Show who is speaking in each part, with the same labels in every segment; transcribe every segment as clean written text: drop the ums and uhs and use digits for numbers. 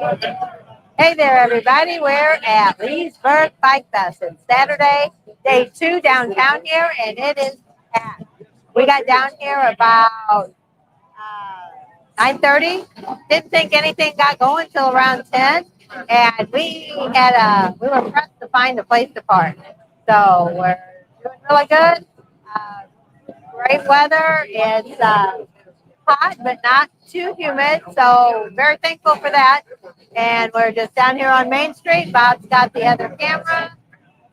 Speaker 1: Hey there, everybody. We're at Leesburg Bikefest. It's Saturday, day 2 downtown here, and it is packed. We got down here about 9:30. Didn't think anything got going till around 10, and we were pressed to find a place to park. So we're doing really good. Uh, Great weather. It's hot, but not too humid. So very thankful for that. And we're just down here on Main Street. Bob's got the other camera.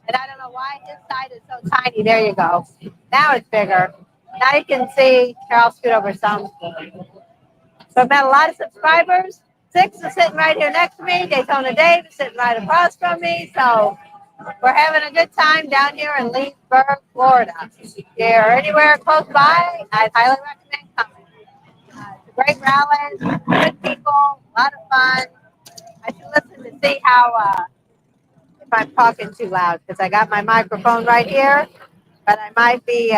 Speaker 1: And I don't know why his side is so tiny. There you go. Now it's bigger. Now you can see. Here, I'll scoot over some. So I've met a lot of subscribers. Six is sitting right here next to me. Daytona Dave is sitting right across from me. So we're having a good time down here in Leesburg, Florida. If you're anywhere close by, I highly recommend coming. It's a great rally, good people, a lot of fun. I should listen to see how, if I'm talking too loud, because I got my microphone right here, but I might be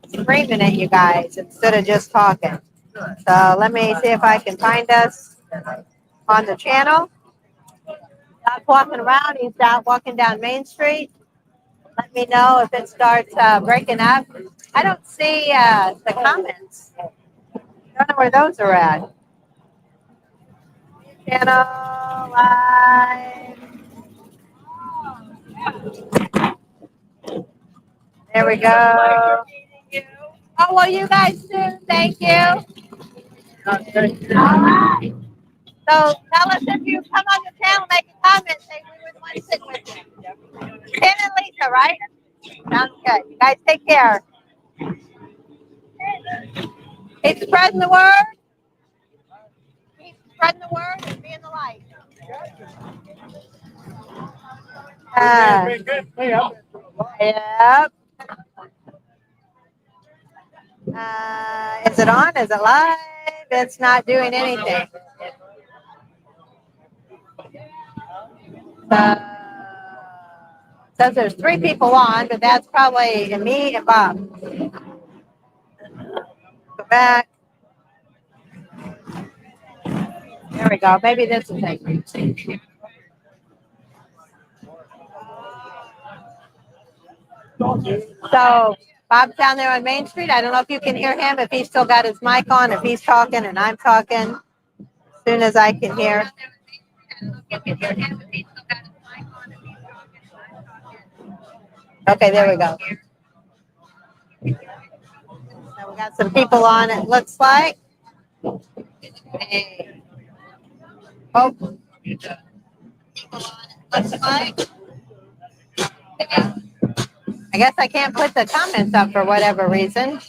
Speaker 1: screaming at you guys instead of just talking. So let me see if I can find us on the channel. Stop walking around. He's walking down Main Street. Let me know if it starts breaking up. I don't see the comments. I don't know where those are at. Channel live. There we go. Oh, well, you guys too. Thank you. All right. So tell us if you come on the channel, make a comment, say we would want to sit with you. Ken and Lisa, right? Sounds good. You guys take care. Keep spreading the word. Keep spreading the word and being the light. Yep. Is it on? Is it live? It's not doing anything. Says there's 3 people on, but that's probably me and Bob. Go back. There we go. Maybe this is it. So Bob's down there on Main Street. I don't know if you can hear him, if he's still got his mic on, if he's talking and I'm talking. As soon as I can hear. Okay, there we go. Now we got some people on, it looks like. Oh. Looks like. I guess I can't put the comments up for whatever reason.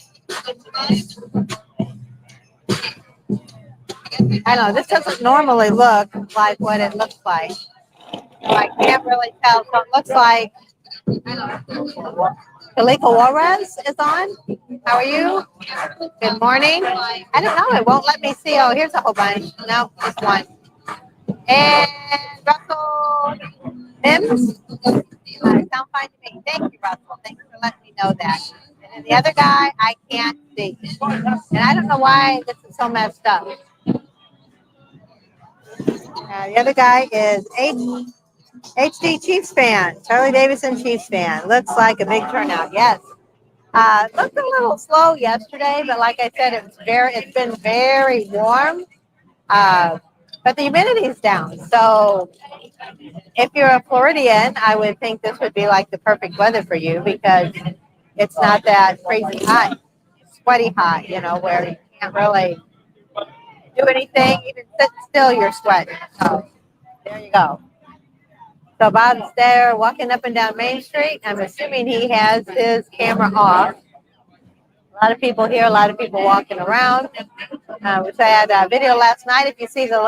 Speaker 1: I don't know, this doesn't normally look like what it looks like. So I can't really tell. So it looks like Kalika Juarez is on. How are you? Good morning. I don't know. It won't let me see. Oh, here's a whole bunch. No, just one. And Russell Mims. Sound fine to me. Thank you, Russell. Thanks for letting me know that. And then the other guy, I can't see. And I don't know why this is so messed up. The other guy is HD Chiefs fan. Charlie Davidson Chiefs fan. Looks like a big turnout. Yes. Looked a little slow yesterday, but like I said, it's been very warm. But the humidity is down. So if you're a Floridian, I would think this would be like the perfect weather for you because it's not that crazy hot, sweaty hot, where you can't really do anything. Even sit still, you're sweating. So there you go. So Bob's there walking up and down Main Street. I'm assuming he has his camera off. A lot of people here, a lot of people walking around. We had a video last night. If you see the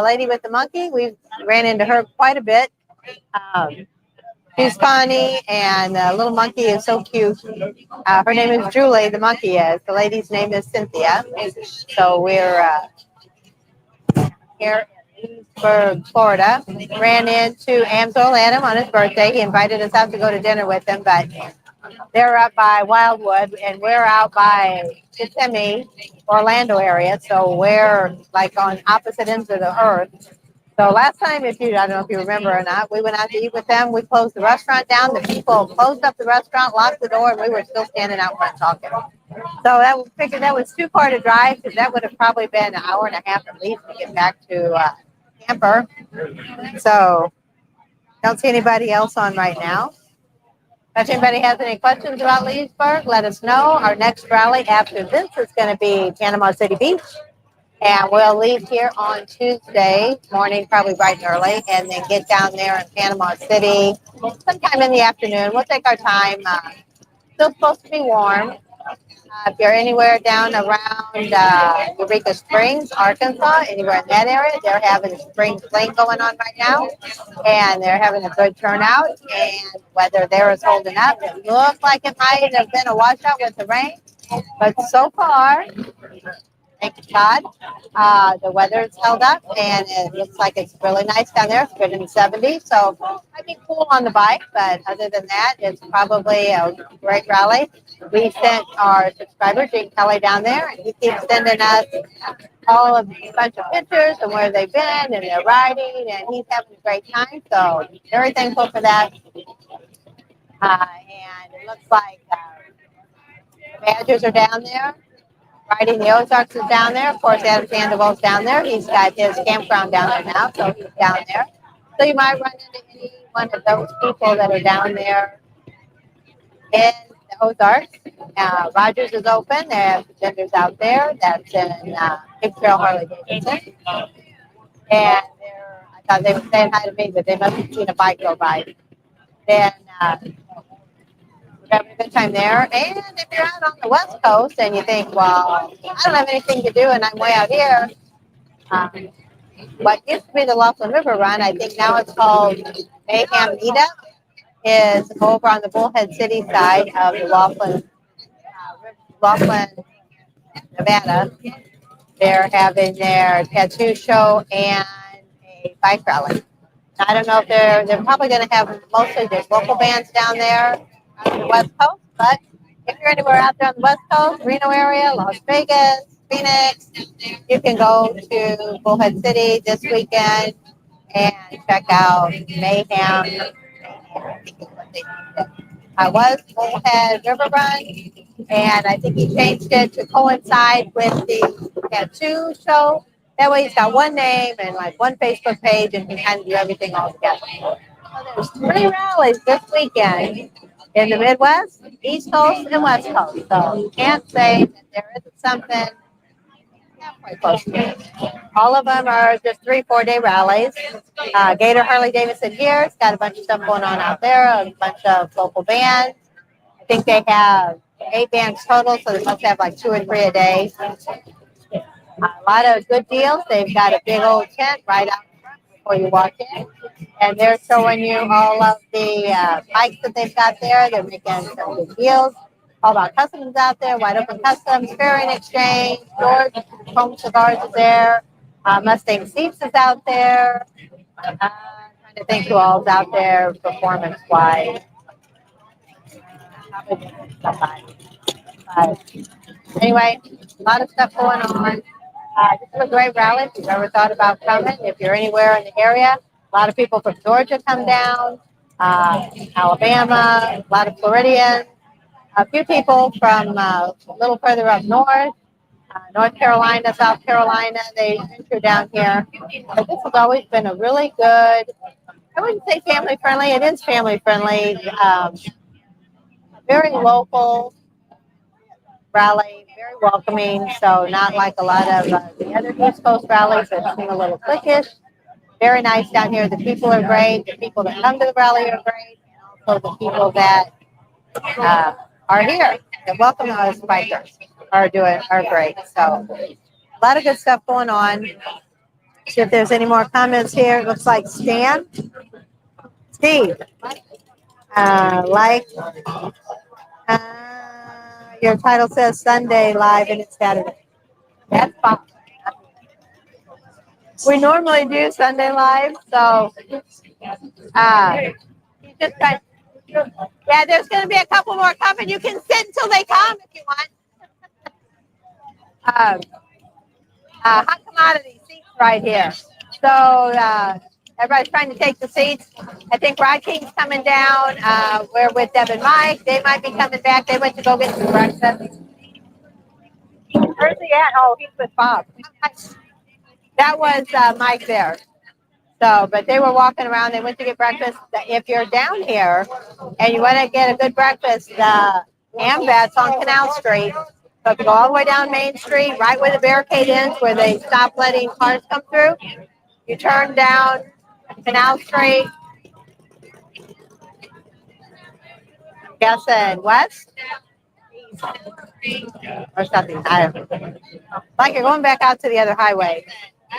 Speaker 1: lady with the monkey, we ran into her quite a bit. She's funny, and the little monkey is so cute. Her name is Julie, the monkey is. The lady's name is Cynthia. So we're here in Leesburg, Florida. Ran into Amsel Adam on his birthday. He invited us out to go to dinner with him, but They're up by Wildwood, and we're out by Kissimmee, Orlando area. So we're like on opposite ends of the earth. So last time, I don't know if you remember or not, we went out to eat with them. We closed the restaurant down. The people closed up the restaurant, locked the door, and we were still standing out front talking. So that we figured that was too far to drive because that would have probably been an hour and a half at least to get back to Camper. So don't see anybody else on right now. If anybody has any questions about Leesburg, let us know. Our next rally after this is going to be Panama City Beach. And we'll leave here on Tuesday morning, probably bright and early, and then get down there in Panama City sometime in the afternoon. We'll take our time. Still supposed to be warm. If you're anywhere down around Eureka Springs, Arkansas, anywhere in that area, they're having a spring fling going on right now, and they're having a good turnout. And weather there is holding up. It looks like it might have been a washout with the rain, but so far, thank you, Todd. The weather's held up, and it looks like it's really nice down there. It's good in the 70s, so might be cool on the bike. But other than that, it's probably a great rally. We sent our subscriber Jake Kelly down there, and he keeps sending us all of a bunch of pictures and where they've been and they're riding, and he's having a great time. So very thankful for that. And it looks like the Badgers are down there. Riding the Ozarks is down there. Of course, Adam Sandoval's down there. He's got his campground down there now, so he's down there. So you might run into any one of those people that are down there in the Ozarks. Rogers is open. They have vendors out there. That's in Big Trail Harley Davidson. And I thought they were saying hi to me, but they must have seen a bike go by. Then we're having a good time there. And if you're out on the West Coast and you think, well, I don't have anything to do and I'm way out here, what used to be the Laughlin River Run, I think now it's called Mayhem Meetup, is over on the Bullhead City side of the Laughlin, Nevada. They're having their tattoo show and a bike rally. I don't know if they're probably going to have mostly just local bands down there on the West Coast, but if you're anywhere out there on the West Coast, Reno area, Las Vegas, Phoenix, you can go to Bullhead City this weekend and check out Mayhem. I was Bullhead River Run, and I think he changed it to coincide with the tattoo show. That way he's got one name and like one Facebook page, and he can kind of do everything all together. So there's 3 rallies this weekend in the Midwest, East Coast, and West Coast. So you can't say that there isn't something halfway close to it. All of them are just 3-4 day rallies. Gator Harley Davidson here. It's got a bunch of stuff going on out there, a bunch of local bands. I think they have 8 bands total, so they must have like 2 or 3 a day. A lot of good deals. They've got a big old tent right out front before you walk in, and they're showing you all of the bikes that they've got there. They're making some good deals. All about customs out there, Wide Open Customs, Fairing Exchange, George Home Cigars is there, Mustang Seats is out there. Trying to think who all's out there performance-wise. Anyway, a lot of stuff going on. This is a great rally if you've ever thought about coming. If you're anywhere in the area, a lot of people from Georgia come down, Alabama, a lot of Floridians, a few people from a little further up north, North Carolina, South Carolina. They venture down here. But this has always been a really good, I wouldn't say family friendly. It is family friendly. Very local rally, very welcoming. So not like a lot of the other East Coast rallies that seem a little cliquish. Very nice down here. The people are great. The people that come to the rally are great. And also the people that are here that welcome us bikers are great. So a lot of good stuff going on. See if there's any more comments here. It looks like Steve, your title says Sunday live and it's Saturday. That's fine. We normally do Sunday live, so he's just Yeah, there's going to be a couple more coming. You can sit until they come if you want. Um, hot commodity seats right here. So everybody's trying to take the seats. I think Rod King's coming down. We're with Deb and Mike. They might be coming back. They went to go get some breakfast. Where's he at? Oh, he's with Bob. That was Mike there. So, but they were walking around. They went to get breakfast. If you're down here and you want to get a good breakfast, Amvet's on Canal Street. So if you go all the way down Main Street, right where the barricade ends, where they stop letting cars come through, you turn down Canal Street, guessing west or something. I don't know. Like you're going back out to the other highway.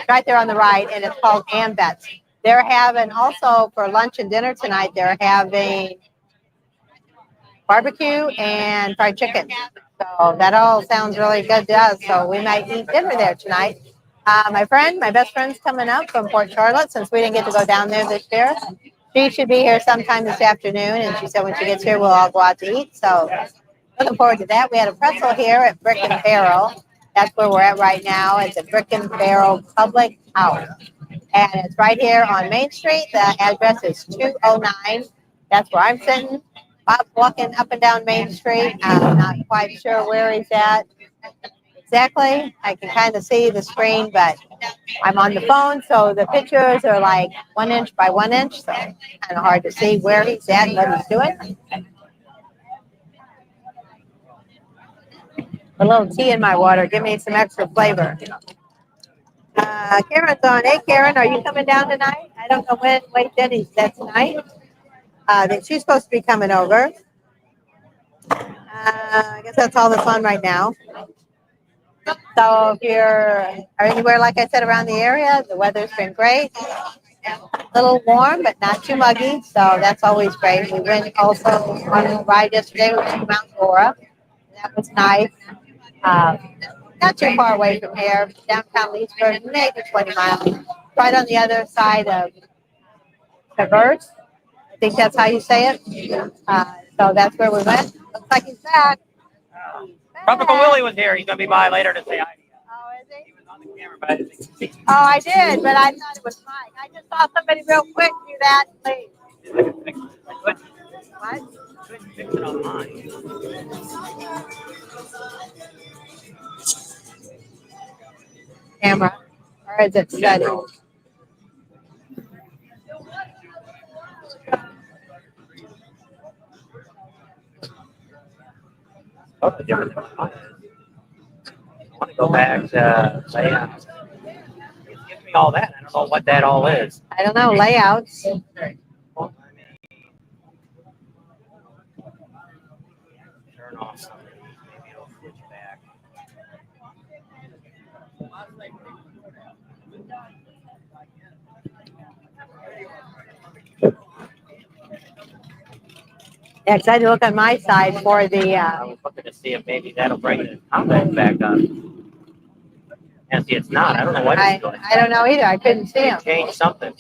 Speaker 1: Right there on the right, and it's called Amvet's. They're having also for lunch and dinner tonight. They're having barbecue and fried chicken. So that all sounds really good to us. So we might eat dinner there tonight. My best friend's coming up from Port Charlotte since we didn't get to go down there this year. She should be here sometime this afternoon, and she said when she gets here, we'll all go out to eat. So looking forward to that. We had a pretzel here at Brick and Barrel. That's where we're at right now. It's a Brick and Barrel Public House. And it's right here on Main Street. The address is 209. That's where I'm sitting. Bob's walking up and down Main Street. I'm not quite sure where he's at exactly. I can kind of see the screen, but I'm on the phone, so the pictures are like 1 inch by 1 inch, so kind of hard to see where he's at and what he's doing. A little tea in my water. Give me some extra flavor. Karen's on. Hey, Karen, are you coming down tonight? I don't know when. Wait, Denny said tonight. That she's supposed to be coming over. I guess that's all that's on right now. So if you're anywhere, like I said, around the area, the weather's been great. A little warm, but not too muggy. So that's always great. We went also on a ride yesterday. We went to Mount Laura. That was nice. Not too far away from here, downtown Leesburg, maybe 20 miles. Right on the other side of Traverse. I think that's how you say it. So that's where we went. Looks like he's back.
Speaker 2: Tropical Willie was here. He's going to be by later to say hi.
Speaker 1: Oh, is he?
Speaker 2: He was on the camera, but I didn't see him.
Speaker 1: Oh, I did, but I thought it was Mike. I just saw somebody real quick do that, please. What?
Speaker 2: Couldn't fix it on mine.
Speaker 1: Camera. Or is it steady?
Speaker 2: Totally different than mine. I want to go back to layout. It gives me all that. I don't know what that all is.
Speaker 1: I don't know. Layouts.
Speaker 2: Turn off something. Maybe it'll switch back.
Speaker 1: Yeah, because I had to look on my side for the.
Speaker 2: I was looking to see if maybe that'll bring the comments back up. And see, it's not. I don't know what it's doing.
Speaker 1: I don't know either. I couldn't see him.
Speaker 2: Change something.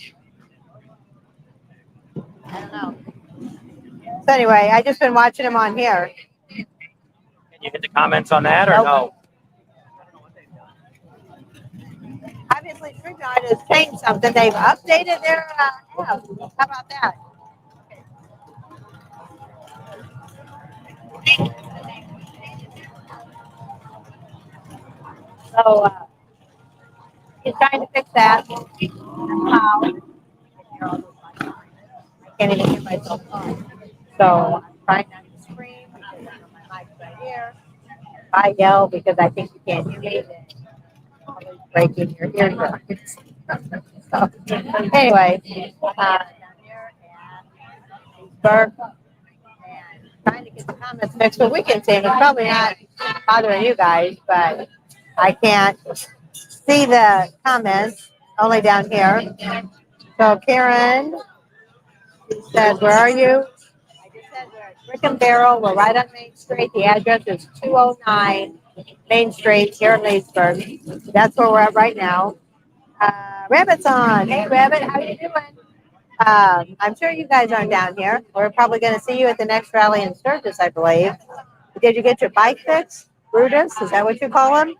Speaker 1: I don't know. So anyway, I just been watching him on here.
Speaker 2: Can you hit the comments on that or
Speaker 1: Nope.
Speaker 2: no?
Speaker 1: Obviously, TrueNod has changed something. They've updated their app. How about that? So he's trying to fix that. How? I can't even hear myself talk. So I'm trying not to scream because my mic's right here. If I yell because I think you can't hear me, then I'm always breaking your eardrums. So anyway, down here at Leesburg, and trying to get the comments fixed, but we can see them. It's probably not bothering you guys, but I can't see the comments, only down here. So Karen said, where are you? I just said we're at Brick and Barrel. We're right on Main Street. The address is 209 Main Street here in Leesburg. That's where we're at right now. Rabbit's on. Hey, Rabbit, how you doing? I'm sure you guys aren't down here. We're probably going to see you at the next rally in Sturgis, I believe. Did you get your bike fixed? Brutus, is that what you call him?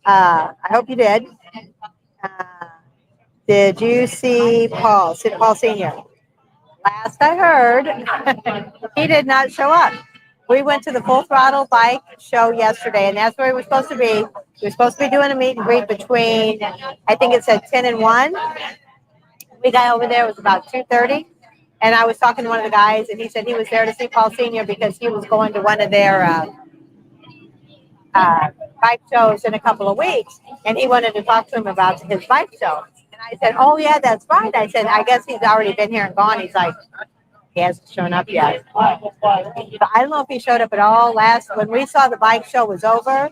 Speaker 1: I hope you did. Uh, did you see Paul, Paul Sr.? Last I heard, he did not show up. We went to the Full Throttle Bike show yesterday, and that's where we were supposed to be. We were supposed to be doing a meet and greet between, I think it said 10 and 1. We got over there, it was about 2:30. And I was talking to one of the guys, and he said he was there to see Paul Sr. because he was going to one of their bike shows in a couple of weeks, and he wanted to talk to him about his bike show. And I said, "Oh yeah, that's fine." I said, "I guess he's already been here and gone." He's like, "He hasn't shown up yet." So I don't know if he showed up at all. Last when we saw the bike show was over,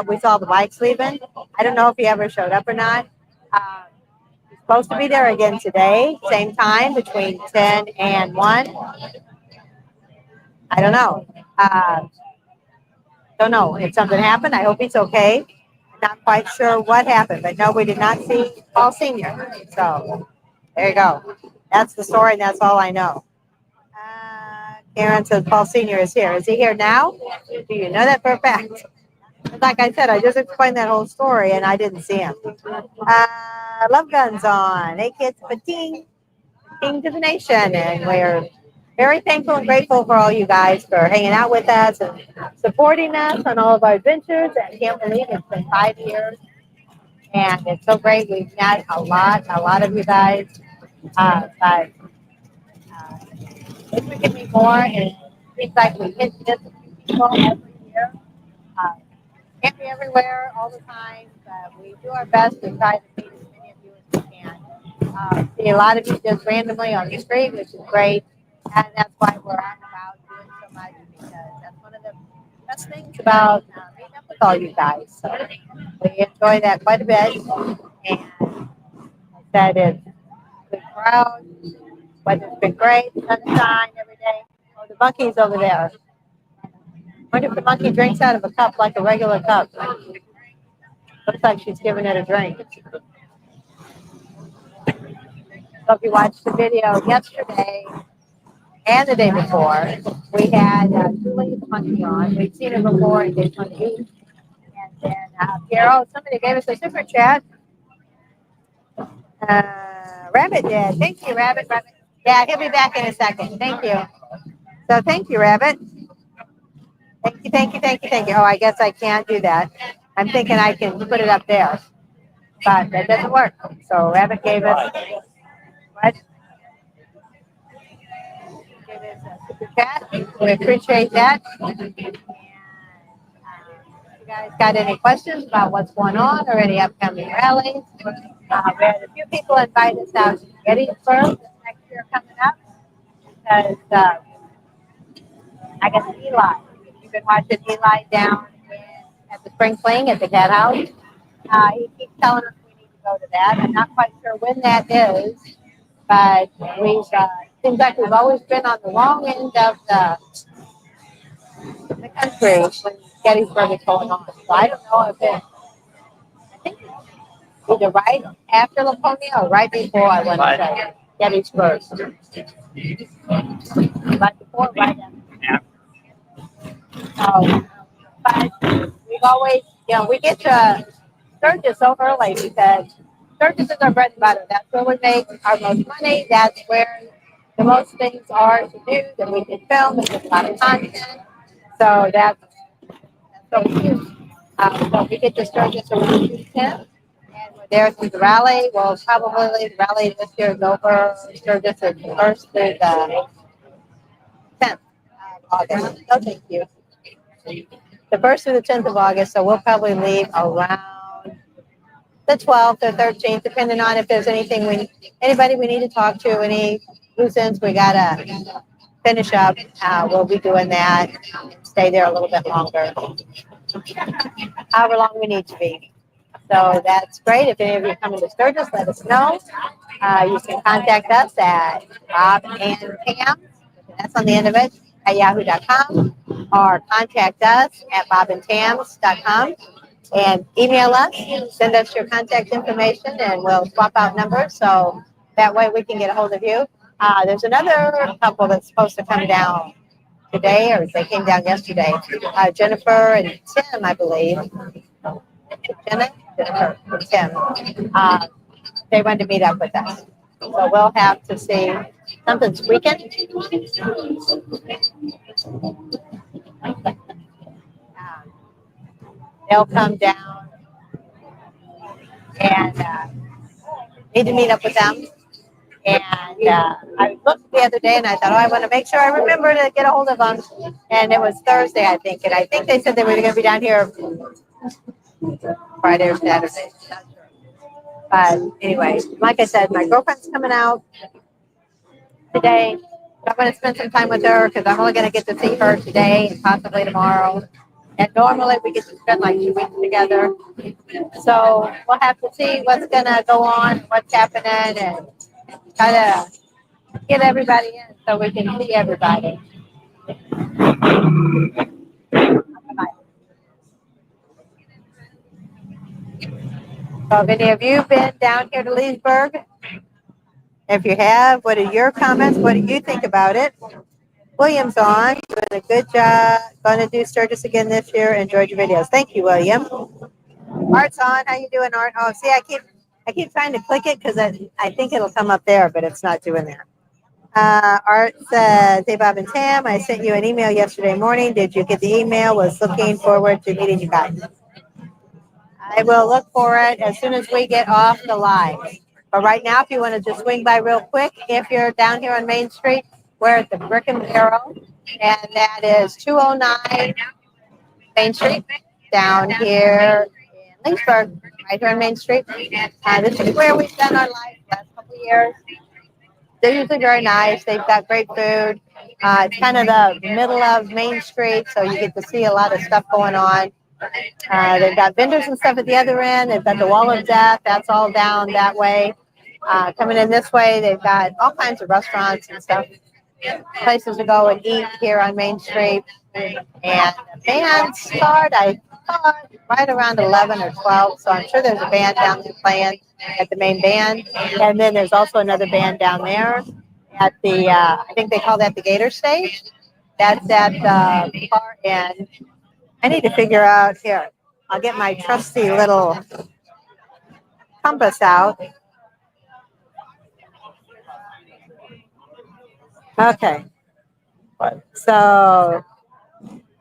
Speaker 1: we saw the bikes leaving. I don't know if he ever showed up or not. He's supposed to be there again today, same time between 10 and 1. I don't know. Don't know if something happened. I hope he's okay. Not quite sure what happened, but no, we did not see Paul Sr. So there you go. That's the story, and that's all I know. Karen says Paul Sr. is here. Is he here now? Do you know that for a fact? Like I said, I just explained that whole story, and I didn't see him. Love Guns on. Hey, kids, pating. King to the nation, and we're very thankful and grateful for all you guys for hanging out with us and supporting us on all of our adventures. I can't believe it's been 5 years, and it's so great. We've met a lot of you guys. But if we can be more, and it seems like we hit this people every year. Uh, can't be everywhere all the time, but we do our best to try to meet as many of you as we can. See a lot of you just randomly on the street, which is great, and that's why we're on about doing so much, because that's one of the best things about meeting up with all you guys. So we enjoy that quite a bit, and I said it's a good crowd, weather's been great, sunshine every day. Oh, the monkey's over there. I wonder if the monkey drinks out of a cup like a regular cup. Looks like she's giving it a drink. So if you watched the video yesterday and the day before, we had Julie the monkey on. We've seen her before in Day 20. And then Carol, somebody gave us a super chat. Rabbit did. Thank you, Rabbit. Rabbit. Yeah, he'll be back in a second. Thank you. So thank you, Rabbit. Thank you, thank you, thank you, thank you. Oh, I guess I can't do that. I'm thinking I can put it up there, but that doesn't work. So Rabbit gave us what? Gave us a super chat. We appreciate that. And you guys got any questions about what's going on or any upcoming rallies? We had a few people invite us out to Gettysburg this next year coming up because I guess Eli, if you've been watching Eli down at the Spring Fling at the Cat House, he keeps telling us we need to go to that. I'm not quite sure when that is, but seems like we've always been on the wrong end of the country when Gettysburg is going on. So I don't know if it's, I think it's either right after Laconia or right before, I want to say, Gettysburg. Right before, right after. So, but we've always, we get to Sturgis so early because Sturgis is our bread and butter. That's where we make our most money. That's where the most things are to do that we can film and get a lot of content. So that's so huge. So we get to Sturgis around 2:10, and we're there through the rally. Well, probably the rally this year is over. Sturgis is the 1st through the 10th of August. No, thank you. The 1st through the 10th of August. So we'll probably leave around the 12th or 13th, depending on if there's anybody we need to talk to, any loose ends we gotta finish up. We'll be doing that and stay there a little bit longer, however long we need to be. So that's great. If any of you come into Sturgis, let us know. You can contact us at Bob and Pam, that's on the end of it, at yahoo.com, or contact us at bobandtams.com. And email us, send us your contact information, and we'll swap out numbers. So That way we can get a hold of you. There's another couple that's supposed to come down today, or they came down yesterday. Jennifer and Tim, I believe. Jennifer and Tim. They wanted to meet up with us. So we'll have to see. Something's weekend. They'll come down and need to meet up with them. And I looked the other day and I thought, oh, I want to make sure I remember to get a hold of them. And it was Thursday, I think. And I think they said they were going to be down here Friday or Saturday. But anyway, like I said, my girlfriend's coming out today. I'm going to spend some time with her because I'm only going to get to see her today and possibly tomorrow. And normally we get to spend like 2 weeks together. So we'll have to see what's going to go on, what's happening, and try to get everybody in so we can see everybody. So have any of you been down here to Leesburg? If you have, what are your comments? What do you think about it? William's on, doing a good job. Going to do Sturgis again this year. Enjoyed your videos. Thank you, William. Art's on. How you doing, Art? Oh, see, I keep trying to click it because I think it'll come up there, but it's not doing that. Art says, hey, Bob and Tam, I sent you an email yesterday morning. Did you get the email? Was looking forward to meeting you guys. I will look for it as soon as we get off the live. But right now, if you want to just swing by real quick, if you're down here on Main Street, we're at the Brick and Barrel, and that is 209 Main Street down here in Leesburg, right here on Main Street. This is where we've done our live the last couple of years. They're usually very nice. They've got great food. It's kind of the middle of Main Street, so you get to see a lot of stuff going on. They've got vendors and stuff at the other end. They've got the Wall of Death. That's all down that way. Coming in this way, they've got all kinds of restaurants and stuff, places to go and eat here on Main Street. And the band start, I thought, right around 11 or 12. So I'm sure there's a band down there playing at the main band. And then there's also another band down there at the, I think they call that the Gator Stage. That's at the far end. I need to figure out here. I'll get my trusty little compass out. Okay.
Speaker 2: What?
Speaker 1: So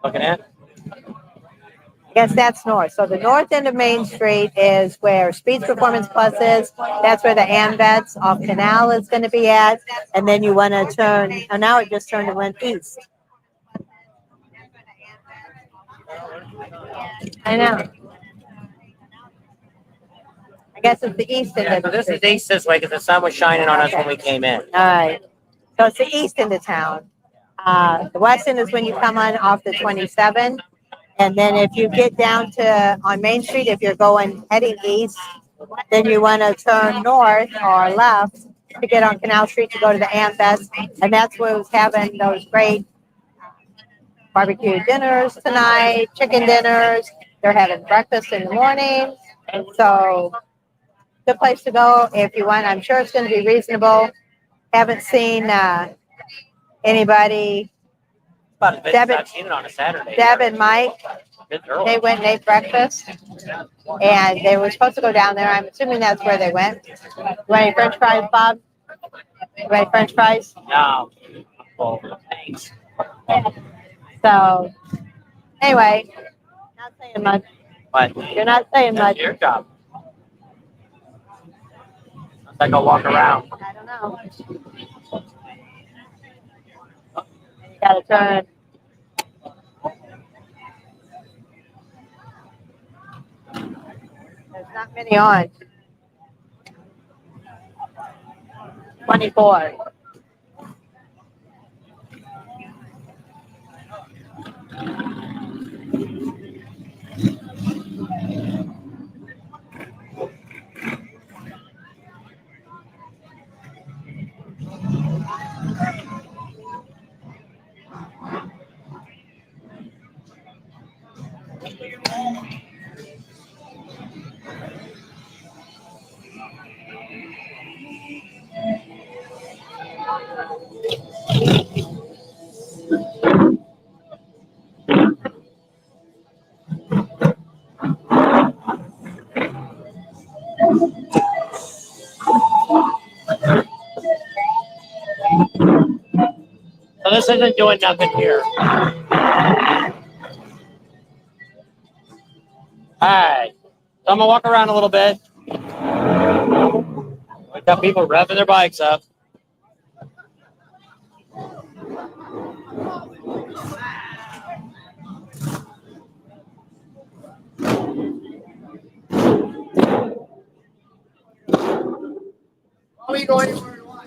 Speaker 2: Looking at?
Speaker 1: I guess that's north. So the north end of Main Street is where Speeds Performance Plus is. That's where the Ambets off Canal is going to be at. And then you want to turn, oh, now it just turned and went east. I know. I guess it's the east end
Speaker 2: Yeah,
Speaker 1: of
Speaker 2: so
Speaker 1: the
Speaker 2: this is
Speaker 1: street.
Speaker 2: east this way because the sun was shining on us when we came in.
Speaker 1: All right. So it's the east end of town. The west end is when you come on off the 27. And then if you get down to on Main Street, if you're going heading east, then you want to turn north or left to get on Canal Street to go to the Amfest. And that's who's having those great barbecue dinners tonight, chicken dinners. They're having breakfast in the morning. So good place to go if you want. I'm sure it's going to be reasonable. Haven't seen anybody.
Speaker 2: I've seen it on a Saturday.
Speaker 1: Deb and Mike, they went and ate breakfast, and they were supposed to go down there. I'm assuming that's where they went. You want any French fries, Bob? You want any French fries?
Speaker 2: No. Well, thanks.
Speaker 1: So, anyway, not saying much.
Speaker 2: But
Speaker 1: You're not saying
Speaker 2: that's
Speaker 1: much.
Speaker 2: your job. I go walk around.
Speaker 1: I don't know. You gotta turn. There's not many on. 24.
Speaker 2: this isn't doing nothing here. All right. So I'm going to walk around a little bit. We got people revving their bikes up.
Speaker 3: Are we going anywhere you want?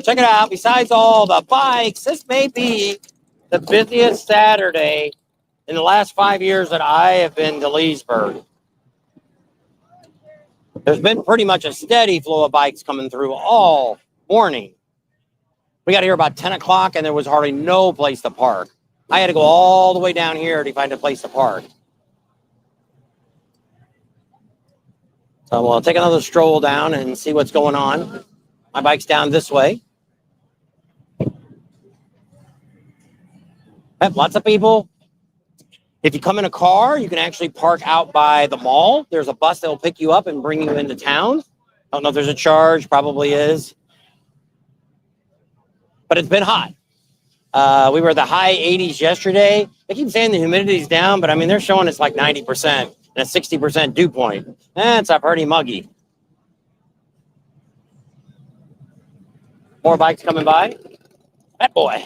Speaker 2: Check it out. Besides all the bikes, this may be the busiest Saturday in the last 5 years that I have been to Leesburg. There's been pretty much a steady flow of bikes coming through all morning. We got here about 10 o'clock and there was hardly no place to park. I had to go all the way down here to find a place to park. So we'll take another stroll down and see what's going on. My bike's down this way. I have lots of people. If you come in a car, you can actually park out by the mall. There's a bus that will pick you up and bring you into town. I don't know if there's a charge, probably is. But it's been hot. We were at the high 80s yesterday. They keep saying the humidity's down, but I mean, they're showing it's like 90% and a 60% dew point. It's pretty muggy. More bikes coming by. That boy.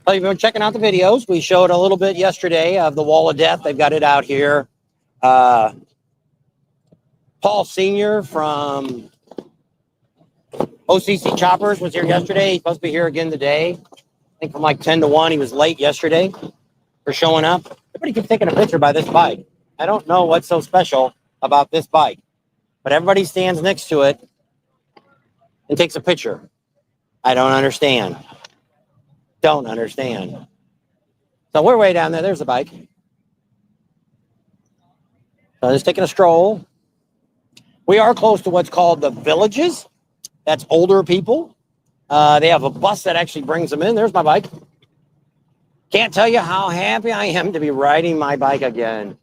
Speaker 2: Well, you've been checking out the videos. We showed a little bit yesterday of the Wall of Death. They've got it out here. Paul Sr. from OCC Choppers was here yesterday. He's supposed to be here again today. I think from like 10 to 1. He was late yesterday for showing up. Everybody keeps taking a picture by this bike. I don't know what's so special about this bike, but everybody stands next to it and takes a picture. I don't understand. Don't understand. So we're way down there. There's the bike. So just taking a stroll. We are close to what's called the Villages. That's older people. They have a bus that actually brings them in. There's my bike. Can't tell you how happy I am to be riding my bike again.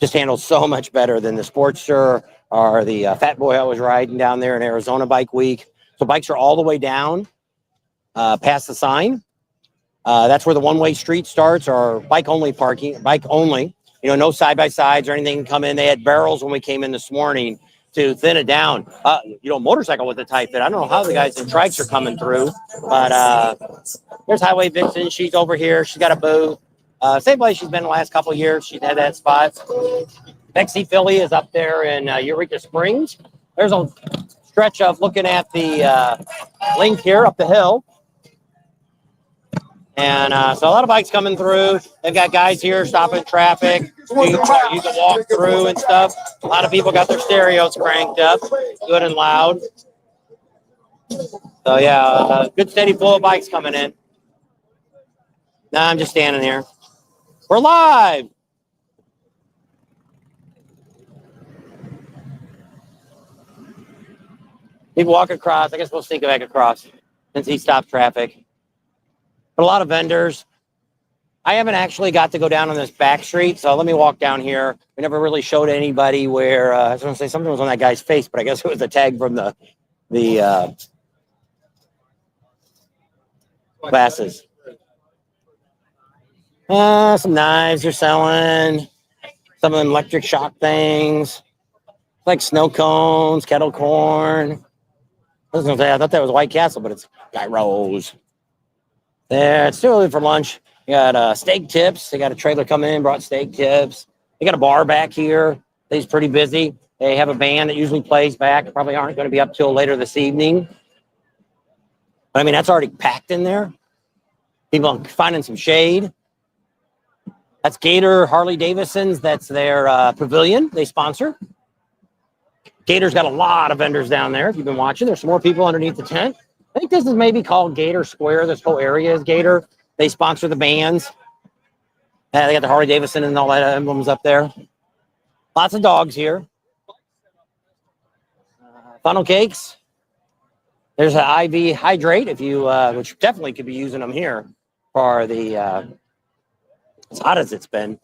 Speaker 2: Just handles so much better than the Sportster or the Fat Boy I was riding down there in Arizona Bike Week. So bikes are all the way down past the sign. That's where the one-way street starts, or bike-only parking, bike only. You know, no side-by-sides or anything come in. They had barrels when we came in this morning to thin it down. Motorcycle with the tight fit. I don't know how the guys in trikes are coming through, but there's Highway Vixen. She's over here. She's got a booth. Same place she's been the last couple of years. She's had that spot. Bexy Philly is up there in Eureka Springs. There's a stretch of looking at the link here up the hill. And so a lot of bikes coming through. They've got guys here stopping traffic. You can walk through and stuff. A lot of people got their stereos cranked up, good and loud. So yeah, good steady flow of bikes coming in. Now I'm just standing here. We're live. People walk across. I guess we'll sneak back across since he stopped traffic. But a lot of vendors. I haven't actually got to go down on this back street, so let me walk down here. We never really showed anybody where, I was going to say something was on that guy's face, but I guess it was a tag from the glasses. Some knives you're selling. Some of them electric shock things. Like snow cones, kettle corn. I was going to say, I thought that was White Castle, but it's gyros. There, it's too early for lunch. You got steak tips. They got a trailer coming in, brought steak tips. They got a bar back here. They's pretty busy. They have a band that usually plays back. Probably aren't going to be up till later this evening. But I mean, that's already packed in there. People finding some shade. That's Gator Harley Davidson's. That's their pavilion they sponsor. Gator's got a lot of vendors down there. If you've been watching, there's some more people underneath the tent. I think this is maybe called Gator Square. This whole area is Gator. They sponsor the bands. They got the Harley Davidson and all that emblems up there. Lots of dogs here. Funnel cakes. There's an IV hydrate, if you, which definitely could be using them here for the, as hot as it's been.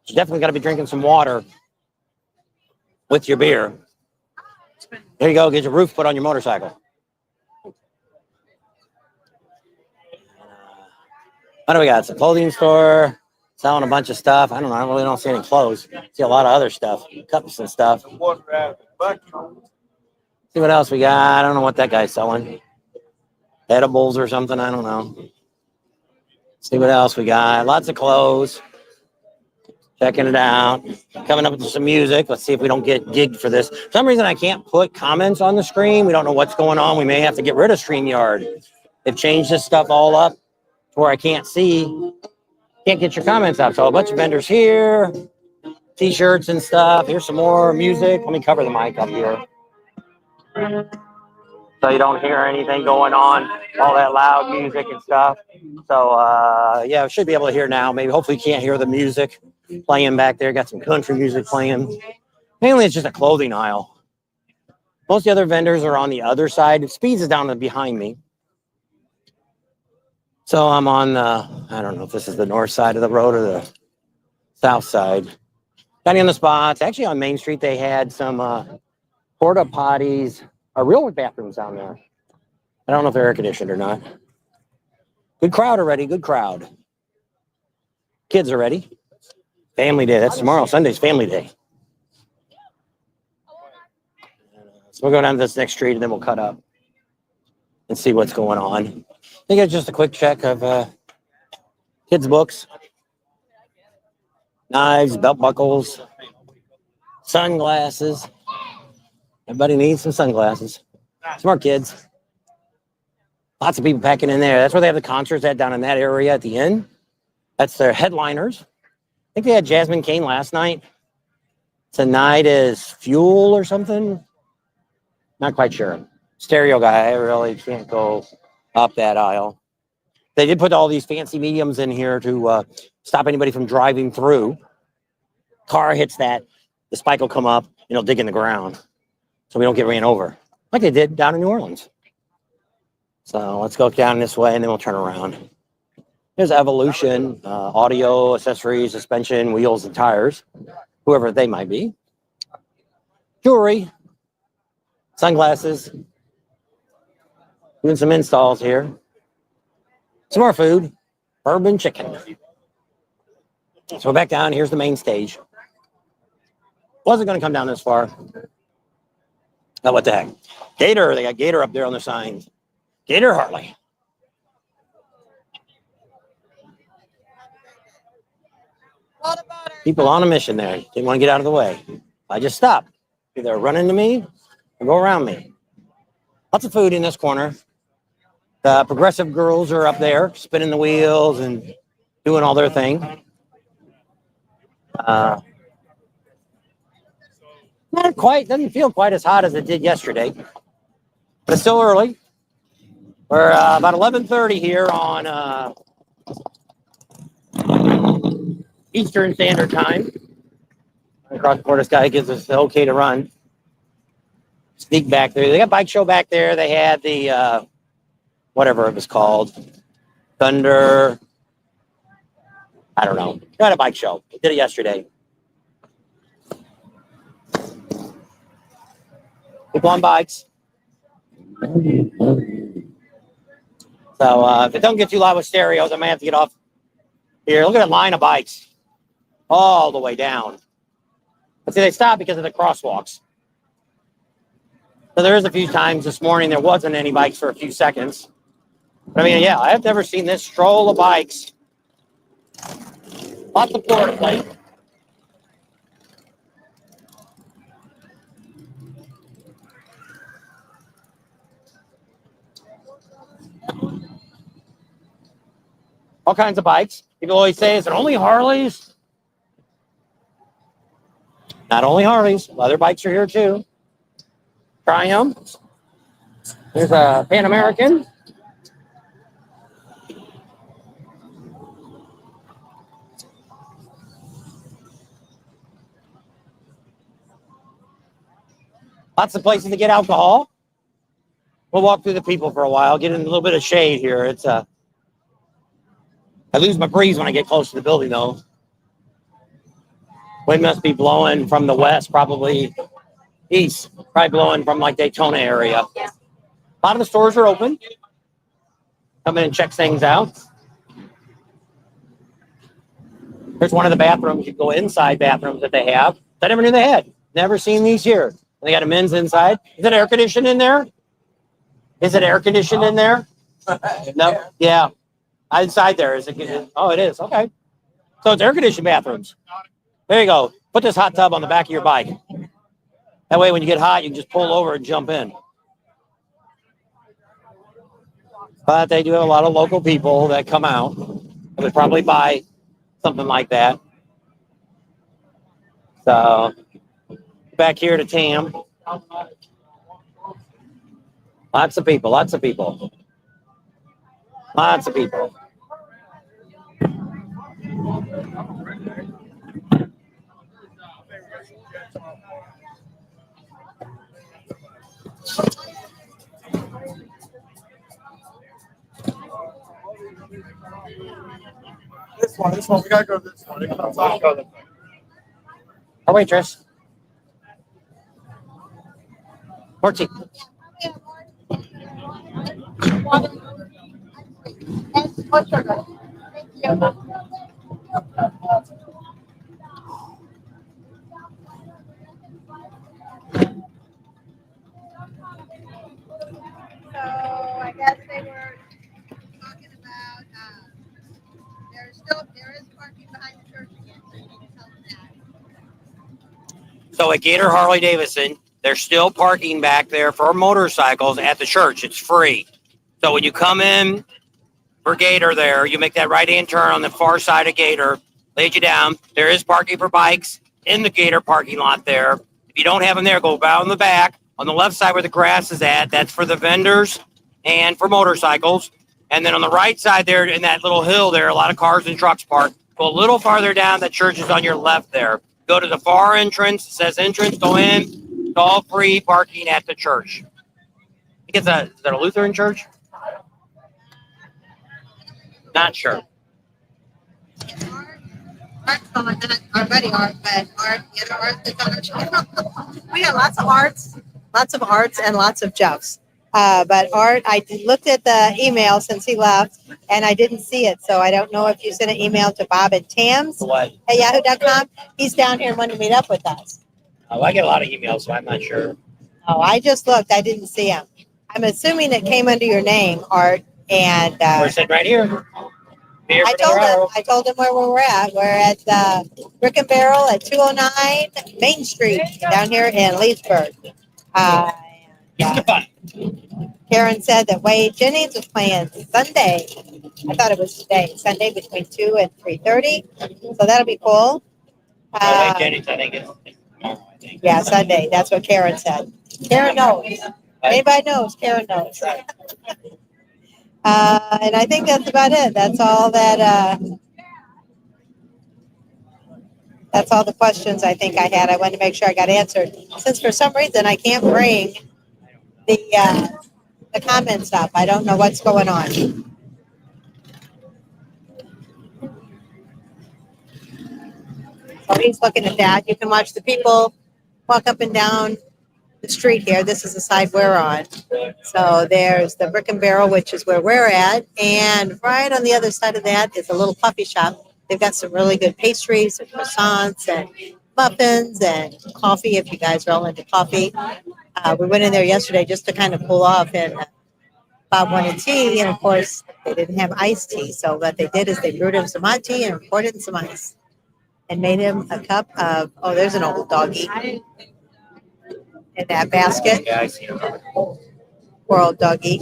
Speaker 2: You definitely got to be drinking some water with your beer. There you go. Get your roof put on your motorcycle. What do we got? It's a clothing store selling a bunch of stuff. I don't know. I really don't see any clothes. See a lot of other stuff, cups and stuff. See what else we got. I don't know what that guy's selling. Edibles or something. I don't know. See what else we got. Lots of clothes. Checking it out. Coming up with some music. Let's see if we don't get gigged for this. For some reason, I can't put comments on the screen. We don't know what's going on. We may have to get rid of StreamYard. They've changed this stuff all up to where I can't see. Can't get your comments out. So a bunch of vendors here. T-shirts and stuff. Here's some more music. Let me cover the mic up here so you don't hear anything going on. All that loud music and stuff. So, yeah, I should be able to hear now. Maybe, hopefully you can't hear the music playing back there. Got some country music playing. Mainly it's just a clothing aisle. Most of the other vendors are on the other side. Speeds is down behind me. So I'm on, I don't know if this is the north side of the road or the south side. Depending on the spots. Actually, on Main Street, they had some porta potties, real bathrooms down there. I don't know if they're air conditioned or not. Good crowd already. Good crowd. Kids are ready. Family day. That's tomorrow. Sunday's family day. So we'll go down to this next street and then we'll cut up and see what's going on. I think it's just a quick check of kids' books, knives, belt buckles, sunglasses. Everybody needs some sunglasses. Smart kids. Lots of people packing in there. That's where they have the concerts at, down in that area at the end. That's their headliners. I think they had Jasmine Cain last night. Tonight is Fuel or something. Not quite sure. Stereo guy, I really can't go up that aisle. They did put all these fancy mediums in here to stop anybody from driving through. Car hits that, the spike will come up and it'll dig in the ground. So we don't get ran over. Like they did down in New Orleans. So let's go down this way and then we'll turn around. There's Evolution, audio, accessories, suspension, wheels, and tires. Whoever they might be. Jewelry. Sunglasses. Doing some installs here. Some more food. Bourbon chicken. So we're back down. Here's the main stage. Wasn't going to come down this far. Oh, what the heck? Gator. They got Gator up there on the signs. Gator Harley. People on a mission there. Didn't want to get out of the way. I just stopped. Either run into me or go around me. Lots of food in this corner. The progressive girls are up there spinning the wheels and doing all their thing. Not quite, doesn't feel quite as hot as it did yesterday. But it's still early. We're about 11:30 here on Eastern Standard Time. Across the border, this guy gives us the okay to run. Sneak back there. They got bike show back there. They had the whatever it was called, Thunder. I don't know. They had a bike show. They did it yesterday. People on bikes. So if it don't get too loud with stereos, I may have to get off here. Look at that line of bikes all the way down. But see, they stopped because of the crosswalks. So there is a few times this morning there wasn't any bikes for a few seconds. But I mean, yeah, I have never seen this stroll of bikes. Lots of Florida plate. All kinds of bikes. People always say, is it only Harleys? Not only Harleys. Other bikes are here too. Triumph. There's a Pan American. Lots of places to get alcohol. We'll walk through the people for a while, get in a little bit of shade here. It's I lose my breeze when I get close to the building, though. Wind must be blowing from the west, probably east, probably blowing from like Daytona area. A lot of the stores are open. Come in and check things out. There's one of the bathrooms. You go inside bathrooms that they have. I never knew they had. Never seen these here. They got a men's inside. Is it air conditioned in there? Is it air conditioned in there? No. Yeah. Inside there. Is it? Oh, it is. Okay. So it's air conditioned bathrooms. There you go. Put this hot tub on the back of your bike. That way, when you get hot, you can just pull over and jump in. But they do have a lot of local people that come out. They would probably buy something like that. So back here to Tam. Lots of people. Lots of people. Lots of people.
Speaker 3: This one. We gotta go this one.
Speaker 2: Oh, waitress. 14.
Speaker 1: So I guess they were talking about there is parking behind the church again, so you need to tell them that.
Speaker 2: So at Gator Harley Davidson, there's still parking back there for motorcycles at the church. It's free. So when you come in for Gator there, you make that right-hand turn on the far side of Gator, laid you down. There is parking for bikes in the Gator parking lot there. If you don't have them there, go down the back. On the left side where the grass is at, that's for the vendors and for motorcycles. And then on the right side there, in that little hill there, a lot of cars and trucks parked. Go a little farther down, the church is on your left there. Go to the far entrance. It says entrance, go in. It's all free parking at the church. I think is that a Lutheran church? Not sure.
Speaker 1: Art's on, not our buddy Art, but Art, the other Art that's on our channel. We got lots of Arts and lots of Jeffs. But Art, I looked at the email since he left, and I didn't see it. So I don't know if you sent an email to Bob at Tams at yahoo.com. He's down here and wanted to meet up with us.
Speaker 2: Oh, I get a lot of emails, so I'm not sure.
Speaker 1: Oh, I just looked. I didn't see him. I'm assuming it came under your name, Art. And
Speaker 2: we're sitting right here.
Speaker 1: I told him where we were at. We're at Brick and Barrel at 209 Main Street down here in Leesburg. Karen said that Wade Jennings was playing Sunday. I thought it was today, Sunday between 2 and 3:30. So that'll be cool.
Speaker 2: Wade Jennings, I think it's tomorrow, I think.
Speaker 1: Yeah, Sunday. That's what Karen said. Karen knows. Anybody knows, Karen knows. And I think that's about it. That's all that's all the questions I think I had. I wanted to make sure I got answered. Since for some reason I can't bring the comments up. I don't know what's going on. So he's looking at that. You can watch the people walk up and down the street here. This is the side we're on. So there's the Brick and Barrel, which is where we're at. And right on the other side of that is a little coffee shop. They've got some really good pastries and croissants and muffins and coffee if you guys are all into coffee. We went in there yesterday just to kind of cool off, and Bob wanted tea, and of course they didn't have iced tea. So what they did is they brewed him some hot tea and poured it in some ice and made him a cup of, oh, there's an old doggy in that basket.
Speaker 2: Yeah, I see him.
Speaker 1: Poor old doggy.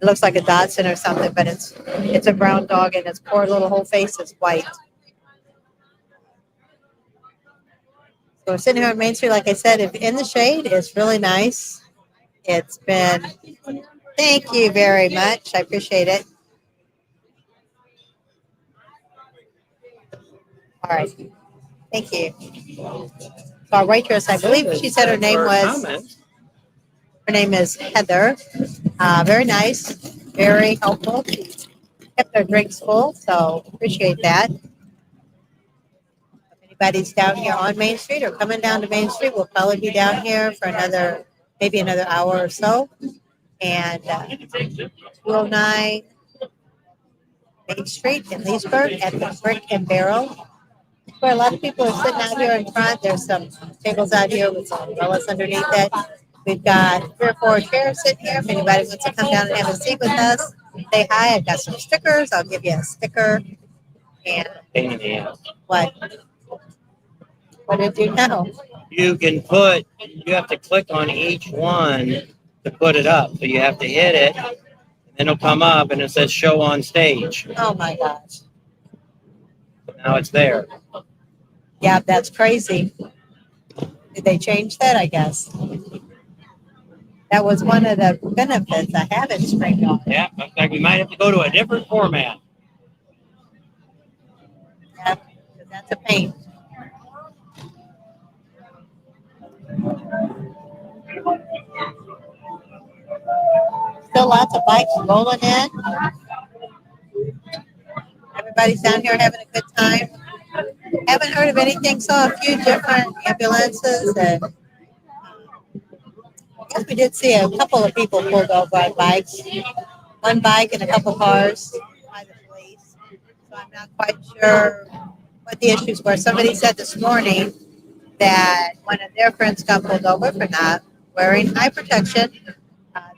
Speaker 1: It looks like a Dachshund or something, but it's a brown dog, and its poor little whole face is white. So we're sitting here on Main Street, like I said, if in the shade, it's really nice. It's been, thank you very much. I appreciate it. All right. Thank you. So our waitress, I believe she said her name is Heather. Very nice, very helpful. She kept our drinks full, so appreciate that. If anybody's down here on Main Street or coming down to Main Street, we'll probably be down here for maybe another hour or so. And 209 Main Street in Leesburg at the Brick and Barrel, where a lot of people are sitting out here in front. There's some tables out here with some umbrellas underneath it. We've got 3 or 4 chairs sitting here. If anybody wants to come down and have a seat with us, say hi. I've got some stickers. I'll give you a sticker. And what? What did you know?
Speaker 2: You have to click on each one to put it up. So you have to hit it, and then it'll come up and it says show on stage.
Speaker 1: Oh my gosh.
Speaker 2: Now it's there.
Speaker 1: Yeah, that's crazy. Did they change that? I guess. That was one of the benefits I have in Spring Yard.
Speaker 2: Yeah, looks like we might have to go to a different format.
Speaker 1: Yeah, that's a pain. Still lots of bikes rolling in. Everybody's down here having a good time. Haven't heard of anything. Saw a few different ambulances, and I guess we did see a couple of people pulled over on bikes. One bike and a couple cars by the police. So I'm not quite sure what the issues were. Somebody said this morning that one of their friends got pulled over for not wearing eye protection.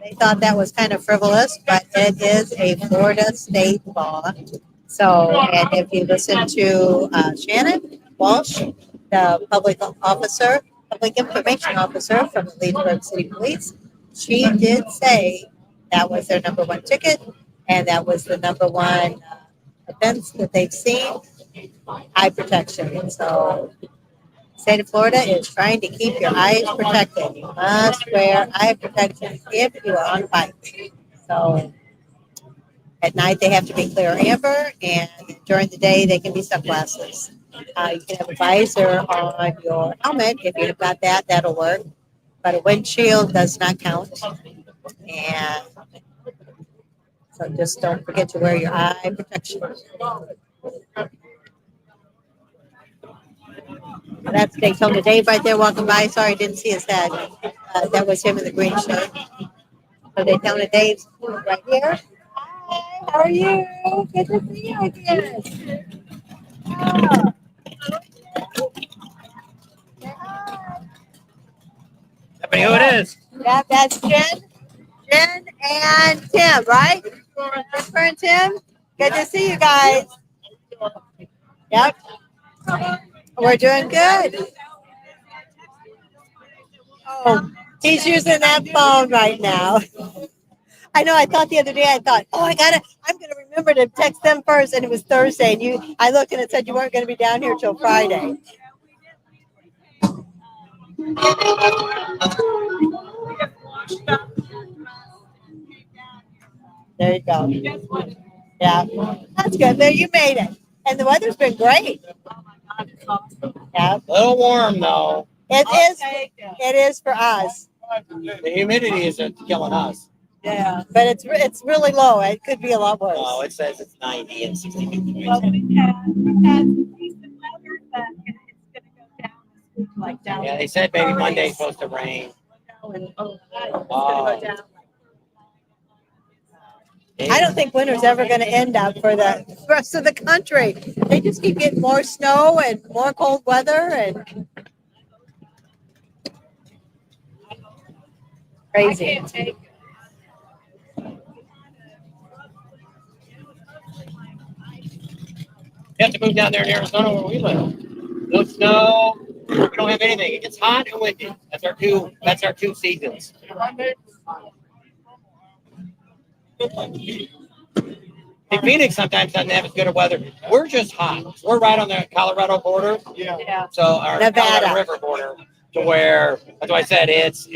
Speaker 1: They thought that was kind of frivolous, but it is a Florida state law. So, and if you listen to Shannon Walsh, the public information officer from the Leesburg City Police, she did say that was their number one ticket, and that was the number one offense that they've seen, eye protection. So, the state of Florida is trying to keep your eyes protected. You must wear eye protection if you are on a bike. So, at night, they have to be clear amber, and during the day, they can be sunglasses. You can have a visor on your helmet. If you've got that, that'll work. But a windshield does not count. And so just don't forget to wear your eye protection. That's Daytona Dave right there walking by. Sorry, I didn't see his head. That was him in the green shirt. So Daytona Dave's right here. Hi, how are you? Good to see you again. Oh.
Speaker 2: Everybody who it is?
Speaker 1: Yeah, that's Jen and Tim, right? Jennifer and Tim. Good to see you guys. Yep. We're doing good. Oh, he's using that phone right now. I know. I thought the other day. I'm gonna remember to text them first, and it was Thursday. And I looked and it said you weren't gonna be down here till Friday. There you go. Yeah, that's good. There, you made it, and the weather's been great. Yeah,
Speaker 2: A little warm though.
Speaker 1: it is. It is for us.
Speaker 2: The humidity isn't killing us.
Speaker 1: Yeah, but it's really low. It could be a lot worse.
Speaker 2: No, it says it's 90 and 62 degrees.
Speaker 4: Well, we've had decent weather, but it's going to go down this week, like down.
Speaker 2: Yeah, they said maybe Monday's supposed to rain.
Speaker 4: It's going to go down.
Speaker 1: I don't think winter's ever going to end up for the rest of the country. They just keep getting more snow and more cold weather and crazy.
Speaker 4: I can't take it.
Speaker 2: You have to move down there in Arizona where we live. No snow. We don't have anything. It gets hot and windy. That's our two seasons. Hey, Phoenix sometimes doesn't have as good of weather. We're just hot. We're right on the Colorado border.
Speaker 4: Yeah.
Speaker 2: So our
Speaker 1: Nevada.
Speaker 2: Colorado River border, to where that's why I said it's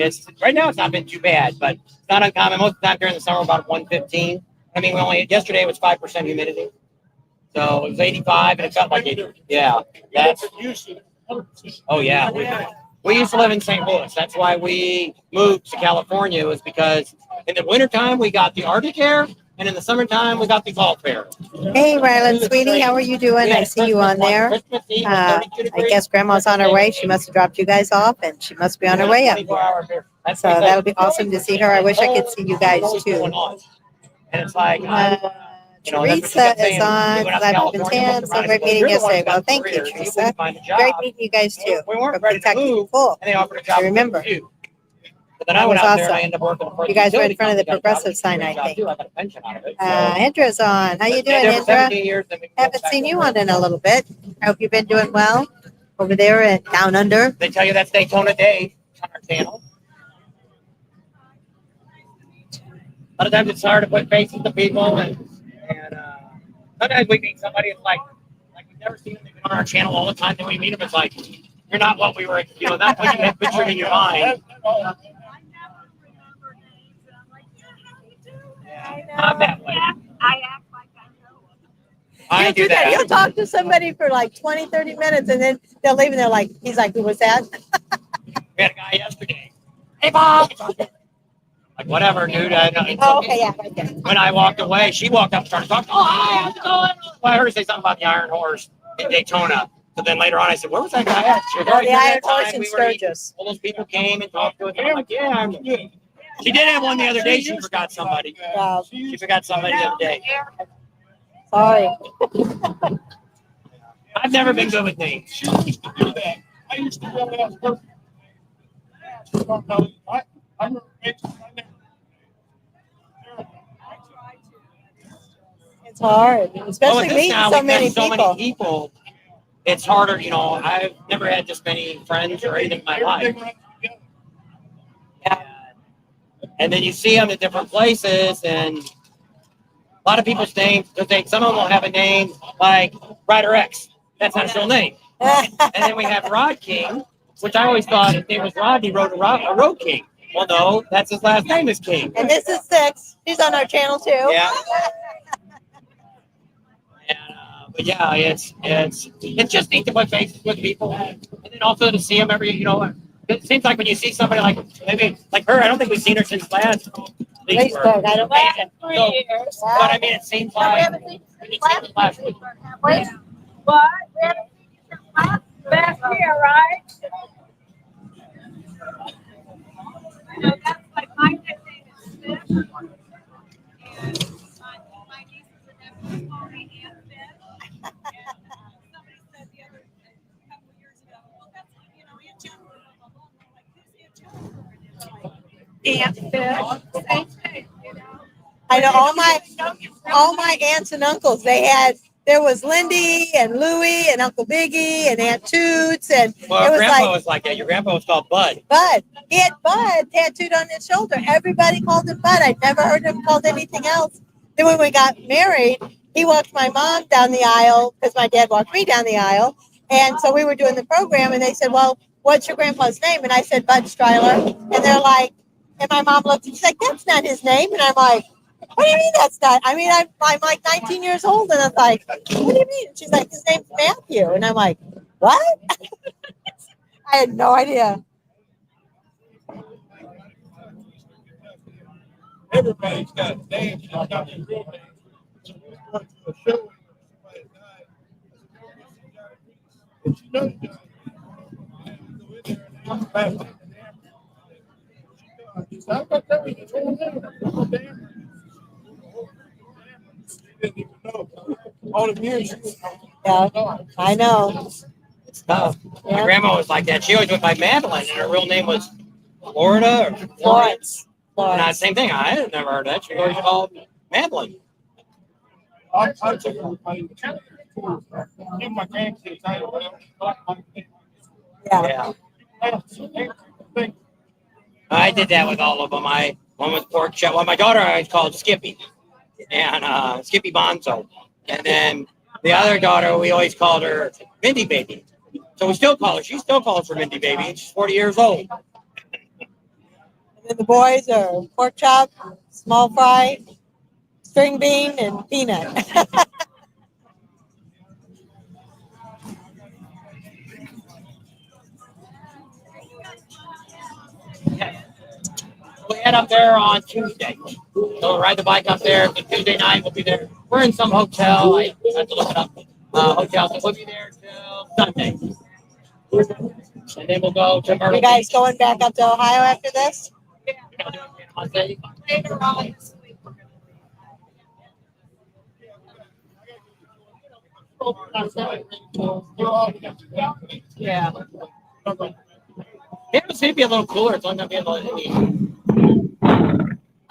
Speaker 2: right now it's not been too bad, but it's not uncommon. Most of the time during the summer about 115. I mean, yesterday was 5% humidity. So it was 85 and it felt like 80. Yeah. Oh yeah. We used to live in St. Louis. That's why we moved to California, was because in the wintertime we got the Arctic air, and And in the summertime, we got the golf fair.
Speaker 1: Hey, Rylan, sweetie, how are you doing? I see you on there. I guess Grandma's on her way. She must have dropped you guys off, and she must be on her way up here. So that'll be awesome to see her. I wish I could see you guys too.
Speaker 2: And it's like,
Speaker 1: Teresa is on Live in 10. So great meeting yesterday. Well, thank you, Teresa. Great meeting you guys too. From Kentucky. Cool. I remember. That was awesome. You guys were in front of the progressive sign, I think. Indra's on. How you doing, Indra? Haven't seen you on in a little bit. I hope you've been doing well over there and down under.
Speaker 2: They tell you that's Daytona Day on our channel. A lot of times it's hard to put faces to people, and sometimes we meet somebody. It's like we've never seen them. They've been on our channel all the time. Then we meet them. It's like you're not what we were. Not what you had pictured in your mind. I'm that way.
Speaker 4: I act like I know them.
Speaker 2: I do that.
Speaker 1: You'll talk to somebody for like 20, 30 minutes, and then they'll leave, and they're like, he's like, who was that?
Speaker 2: We had a guy yesterday. Hey, Bob. Like, whatever, dude.
Speaker 1: Okay, yeah, right there.
Speaker 2: When I walked away, she walked up and started talking. Oh, hi, how's it going? Well, I heard her say something about the Iron Horse in Daytona. So then later on, I said, where was that guy at? She goes,
Speaker 1: The Iron Horse in Sturgis.
Speaker 2: All those people came and talked to us. And I'm like, yeah, I'm good. She did have one the other day. She forgot somebody.
Speaker 1: Yeah.
Speaker 2: She forgot somebody the other day.
Speaker 1: Sorry.
Speaker 2: I've never been good with names.
Speaker 3: She used to do that. I used to go ask her. I remember
Speaker 1: It's hard, especially
Speaker 2: with
Speaker 1: meeting so many
Speaker 2: people. It's harder, I've never had this many friends or anything in my life.
Speaker 1: Yeah.
Speaker 2: And then you see them at different places, and a lot of people's names, because some of them will have a name like Ryder X. That's not his real name. And then we have Rod King, which I always thought his name was Rod. He wrote a Road King. Well, no, that's his last name is King.
Speaker 1: And this is Six. She's on our channel too.
Speaker 2: Yeah. But yeah, it's just neat to put faces with people, and then also to see them every. It seems like when you see somebody like maybe like her, I don't think we've seen her since last
Speaker 1: Leesburg. I don't think so.
Speaker 4: 3 years.
Speaker 2: But I mean, it seems like last week.
Speaker 4: What? We haven't seen you since last year, right? That's like my nickname is Smith. And my nieces and nephews call me Aunt Smith. And somebody said the other couple of years ago, well, that's Aunt Jennifer, blah, blah, blah. I'm like, who's Aunt Jennifer? And it's like, Aunt Smith, same thing,
Speaker 1: I know all my aunts and uncles. There was Lindy and Louie and Uncle Biggie and Aunt Toots, and
Speaker 2: Well,
Speaker 1: it was
Speaker 2: grandpa
Speaker 1: like
Speaker 2: was like that. Your grandpa was called Bud.
Speaker 1: Bud. He had Bud tattooed on his shoulder. Everybody called him Bud. I'd never heard him called anything else. Then when we got married, he walked my mom down the aisle because my dad walked me down the aisle. And so we were doing the program, and they said, well, what's your grandpa's name? And I said, Bud Stryler. And they're like, and my mom looked and she's like, that's not his name. And I'm like, what do you mean that's not? I mean, I'm like 19 years old, and I'm like, what do you mean? And she's like, his name's Matthew. And I'm like, what? I had no idea.
Speaker 3: everybody's got names. It's not their real names. So we went to a show and somebody died. And she knows died. And we go in there and ask about it. She said, I'm not telling you, it's all damn. Didn't even know. All the years.
Speaker 1: Yeah, I know.
Speaker 2: It's tough.
Speaker 1: Yeah.
Speaker 2: My grandma was like that. She always went by Madeline, and her real name was Florida or
Speaker 1: Florence.
Speaker 2: Not same thing. I had never heard that. She always called Madeline.
Speaker 3: I took everybody to give my grandkids.
Speaker 2: Yeah. I did that with all of them. One was pork chop. Well, my daughter I always called Skippy, and Skippy Bonzo. And then the other daughter, we always called her Mindy Baby. So we still call her. She still calls her Mindy Baby. And she's 40 years old.
Speaker 1: And then the boys are pork chop, small fry, string bean, and peanut.
Speaker 2: We had up there on Tuesday. So we'll ride the bike up there. The Tuesday night we'll be there. We're in some hotel. I have to look it up. Hotel. So we'll be there till Sunday. And then we'll go to Myrtle
Speaker 1: You guys
Speaker 2: Beach.
Speaker 1: going back up to Ohio after this?
Speaker 2: We're not doing Panama City.
Speaker 4: Later on this week, we're gonna
Speaker 1: Yeah.
Speaker 2: Panama City be a little cooler. It's only gonna be a little.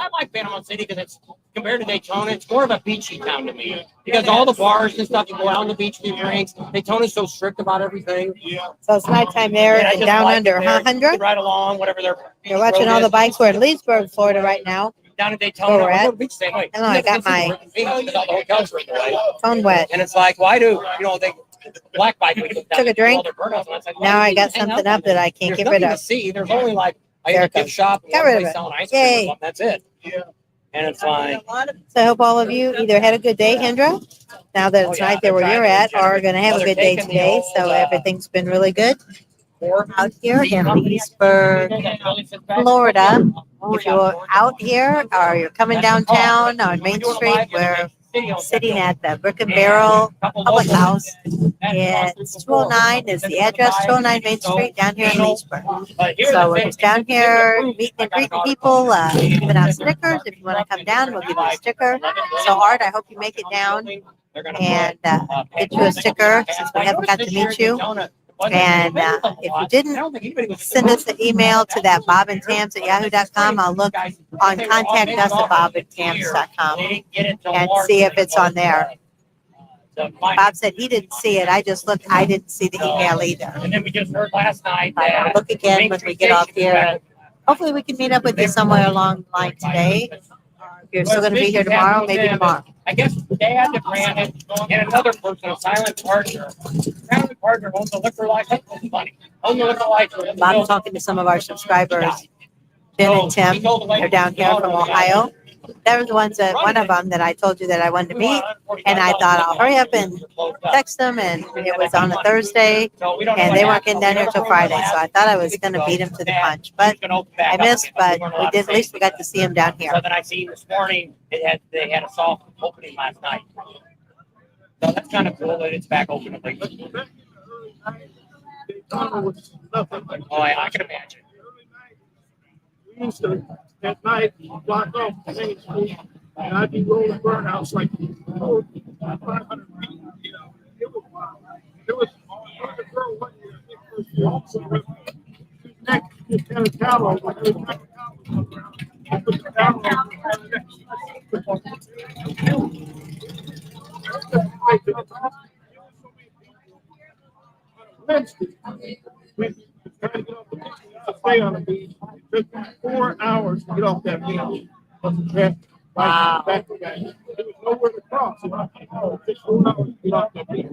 Speaker 2: I like Panama City because it's compared to Daytona, it's more of a beachy town to me. Because all the bars and stuff, you go out on the beach, do drinks. Daytona's so strict about everything.
Speaker 1: So it's nighttime there
Speaker 2: And I
Speaker 1: and
Speaker 2: just
Speaker 1: down
Speaker 2: like
Speaker 1: under,
Speaker 2: it there.
Speaker 1: huh,
Speaker 2: You can
Speaker 1: 100?
Speaker 2: ride along, whatever their
Speaker 1: You're watching all the bikes. We're in Leesburg, Florida right now.
Speaker 2: down in Daytona.
Speaker 1: Where we're at.
Speaker 2: Myrtle Beach, same way.
Speaker 1: I know, I got my
Speaker 2: because all the hotels are in the way.
Speaker 1: phone wet.
Speaker 2: And it's like, why do they black bike? We
Speaker 1: Took a drink. Now I got something up that I can't get rid of.
Speaker 2: See, there's only like
Speaker 1: There
Speaker 2: a
Speaker 1: it
Speaker 2: gift
Speaker 1: goes.
Speaker 2: shop. And
Speaker 1: Got
Speaker 2: one
Speaker 1: rid of
Speaker 2: place
Speaker 1: it.
Speaker 2: selling ice cream or
Speaker 1: Yay.
Speaker 2: something. That's it. And it's like,
Speaker 1: So I hope all of you either had a good day, Hendra, now that it's night there where you're at, or are going to have a good day today. So everything's been really good out here in Leesburg, Florida. If you're out here or you're coming downtown on Main Street, we're sitting at the Brick and Barrel Public House. It's 209 is the address, 209 Main Street down here in Leesburg. So we're just down here meeting and greeting people, giving out stickers. If you want to come down, we'll give you a sticker. So Art, I hope you make it down and get you a sticker since we haven't got to meet you. And if you didn't send us an email to that bobandtams@yahoo.com, I'll look on contact us at bobandtams.com and see if it's on there. Bob said he didn't see it. I just looked. I didn't see the email either.
Speaker 2: and then we just heard last night
Speaker 1: But I'll look again when we get off here. And hopefully we can meet up with you somewhere along the line today. If you're still going to be here tomorrow, maybe tomorrow.
Speaker 2: I guess Dad, Brandon, and another person, a silent partner. Silent partner owns the liquor license. Funny. Owns the liquor license.
Speaker 1: Bob's talking to some of our subscribers, Ben and Tim. They're down here from Ohio. They were the ones that one of them that I told you that I wanted to meet, and I thought I'll hurry up and text them. And it was on a Thursday, and they weren't getting down here till Friday, so I thought I was going to beat them to the punch, but I missed. But we did. At least we got to see them down here.
Speaker 2: So that I seen this morning, they had a soft opening last night. So that's kind of cool that it's back open. Oh, I can imagine.
Speaker 3: We used to, at night, block off the main street, and I'd be rolling burnouts like 500 feet. You know, it was wild. There was a girl one year, I think first year, also with his neck, just had a towel over. There was a towel around. I put the towel over. Wednesday, we tried to get off the beach. To stay on the beach. It took 4 hours to get off that beach.
Speaker 1: Wow.
Speaker 3: There was nowhere to cross. It took 4 hours to get off that beach.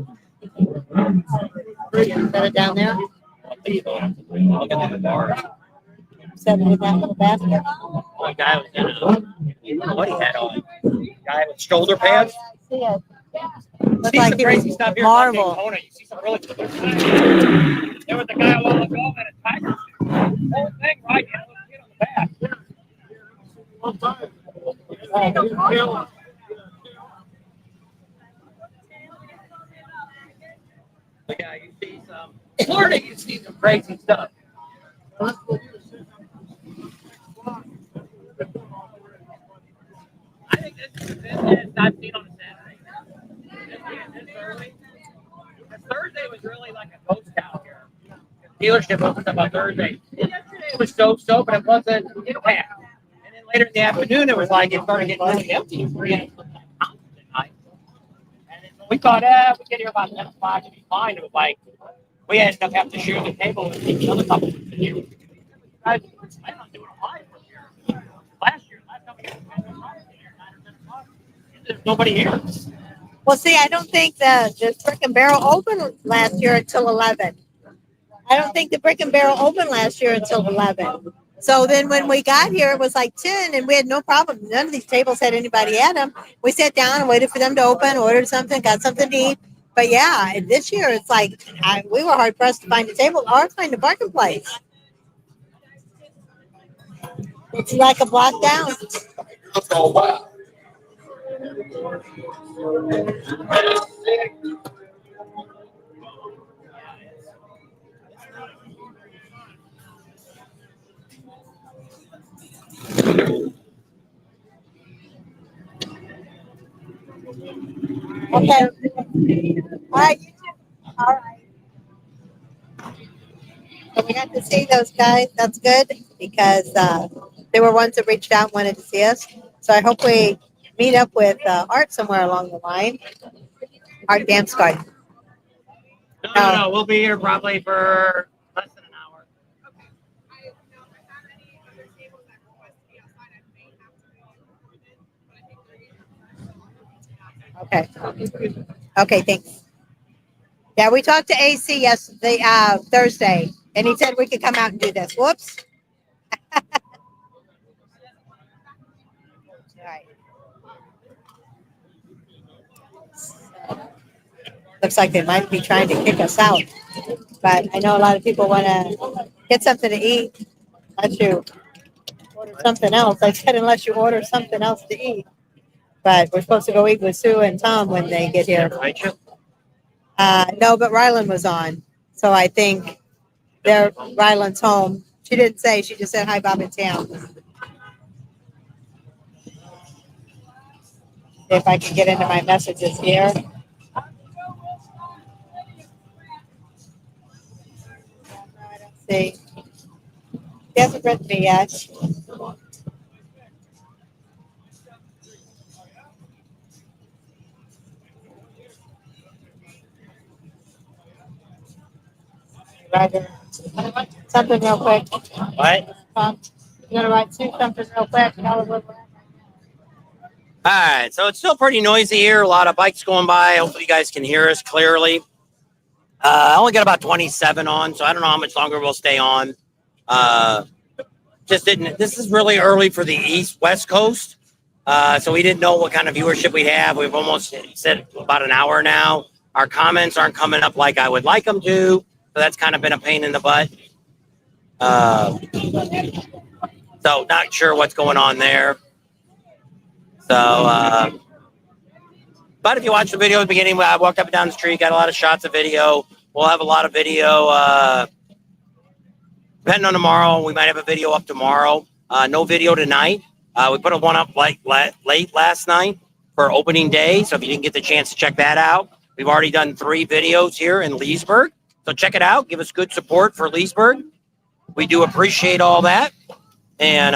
Speaker 1: Set it down there.
Speaker 2: Look at the bar.
Speaker 1: Set it in that little basket.
Speaker 2: Oh, guy was in I don't know what he had on. Guy with shoulder pads.
Speaker 1: I see it. Looked
Speaker 2: See
Speaker 1: like
Speaker 2: some
Speaker 1: it
Speaker 2: crazy
Speaker 1: was
Speaker 2: stuff here.
Speaker 1: Marvel.
Speaker 2: Daytona. You see some really cool stuff. There was a guy a while ago that a tiger suit. Whole thing right here. Get on the back.
Speaker 3: One time.
Speaker 2: But yeah, you see some. Florida, you see some crazy stuff. I think this is the busiest I've seen on a Saturday. This early. Thursday was really like a ghost town here. The dealership opened up on Thursday. Yesterday it was so, but it wasn't packed. And then later in the afternoon, it was like it started getting really empty. And we thought, we get here about 10 o'clock and be fine. It was like, we ended up having to share the table with another couple of here. Guys, I don't do it live from here. Last time we got 9 or 10 o'clock, there's nobody here.
Speaker 1: Well, see, I don't think the Brick and Barrel opened last year until 11. I don't think the Brick and Barrel opened last year until 11. So then when we got here, it was like 10, and we had no problem. None of these tables had anybody at them. We sat down and waited for them to open, ordered something, got something to eat. But yeah, and this year it's like we were hard pressed to find a table or find a parking place. It's like a block down. Okay. All right, you too. All right. So we got to see those guys. That's good because they were ones that reached out and wanted to see us. So I hope we meet up with Art somewhere along the line. Art Dance Garden.
Speaker 2: No. We'll be here probably for less than an hour.
Speaker 1: Okay. Okay, thanks. Yeah, we talked to AC yesterday, Thursday, and he said we could come out and do this. Whoops. All right. Looks like they might be trying to kick us out, but I know a lot of people want to get something to eat. Unless you order something else, I said unless you order something else to eat. But we're supposed to go eat with Sue and Tom when they get here. No, but Rylan was on, so I think Rylan's home. She didn't say. She just said hi, Bob and Tam. If I can get into my messages here. I don't see. He hasn't written me yet. Roger. Something real quick.
Speaker 2: What?
Speaker 1: You gonna write Sue something real quick? Tell her what we're at.
Speaker 2: All right, so it's still pretty noisy here. A lot of bikes going by. Hopefully, you guys can hear us clearly. I only got about 27 on, so I don't know how much longer we'll stay on. Just didn't. This is really early for the West Coast, so we didn't know what kind of viewership we'd have. We've almost said about an hour now. Our comments aren't coming up like I would like them to, so that's kind of been a pain in the butt. So not sure what's going on there. So, but if you watch the video at the beginning, I walked up and down the street, got a lot of shots of video. We'll have a lot of video. Depending on tomorrow, we might have a video up tomorrow. No video tonight. We put one up like late last night for opening day. So if you didn't get the chance to check that out, we've already done 3 videos here in Leesburg. So check it out. Give us good support for Leesburg. We do appreciate all that. And,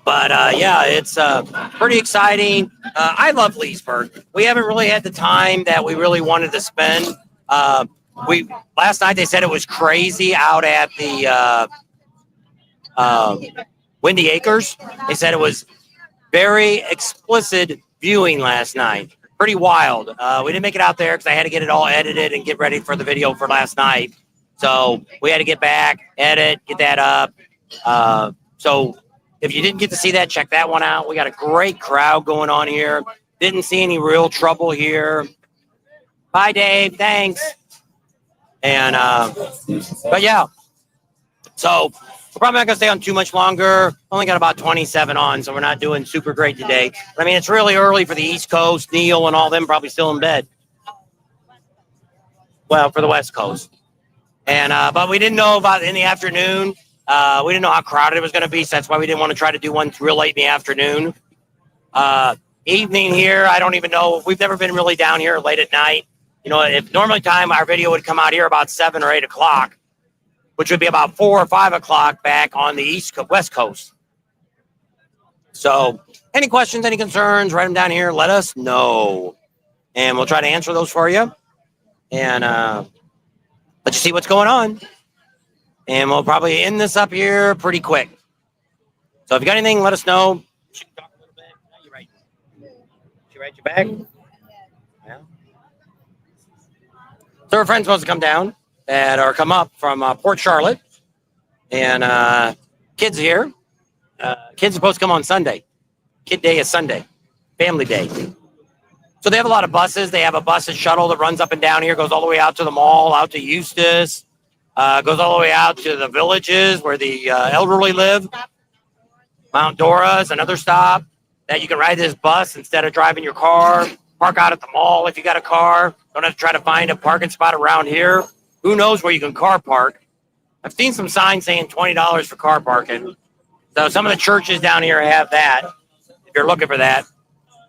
Speaker 2: yeah, it's pretty exciting. I love Leesburg. We haven't really had the time that we really wanted to spend. Last night they said it was crazy out at the Windy Acres. They said it was very explicit viewing last night. Pretty wild. We didn't make it out there because I had to get it all edited and get ready for the video for last night. So we had to get back, edit, get that up. So if you didn't get to see that, check that one out. We got a great crowd going on here. Didn't see any real trouble here. Bye, Dave. Thanks. And, but yeah. So we're probably not going to stay on too much longer. Only got about 27 on, so we're not doing super great today. But, I mean, it's really early for the East Coast. Neil and all them probably still in bed. Well, for the West Coast. And, but we didn't know about in the afternoon. We didn't know how crowded it was going to be, so that's why we didn't want to try to do one real late in the afternoon. Evening here, I don't even know. We've never been really down here late at night. You know, if normally time our video would come out here about 7 or 8 o'clock, which would be about 4 or 5 o'clock back on the West Coast. So any questions, any concerns, write them down here. Let us know. And we'll try to answer those for you. And let you see what's going on. And we'll probably end this up here pretty quick. So if you got anything, let us know. She can talk a little bit. No, you're right. She write you back? Yeah. So her friend's supposed to come down or come up from Port Charlotte. And kids here. Kids are supposed to come on Sunday. Kid day is Sunday. Family day. So they have a lot of buses. They have a bus and shuttle that runs up and down here, goes all the way out to the mall, out to Eustis. Goes all the way out to the villages where the elderly live. Mount Dora is another stop that you can ride this bus instead of driving your car. Park out at the mall if you got a car. Don't have to try to find a parking spot around here. Who knows where you can car park? I've seen some signs saying $20 for car parking. So some of the churches down here have that if you're looking for that.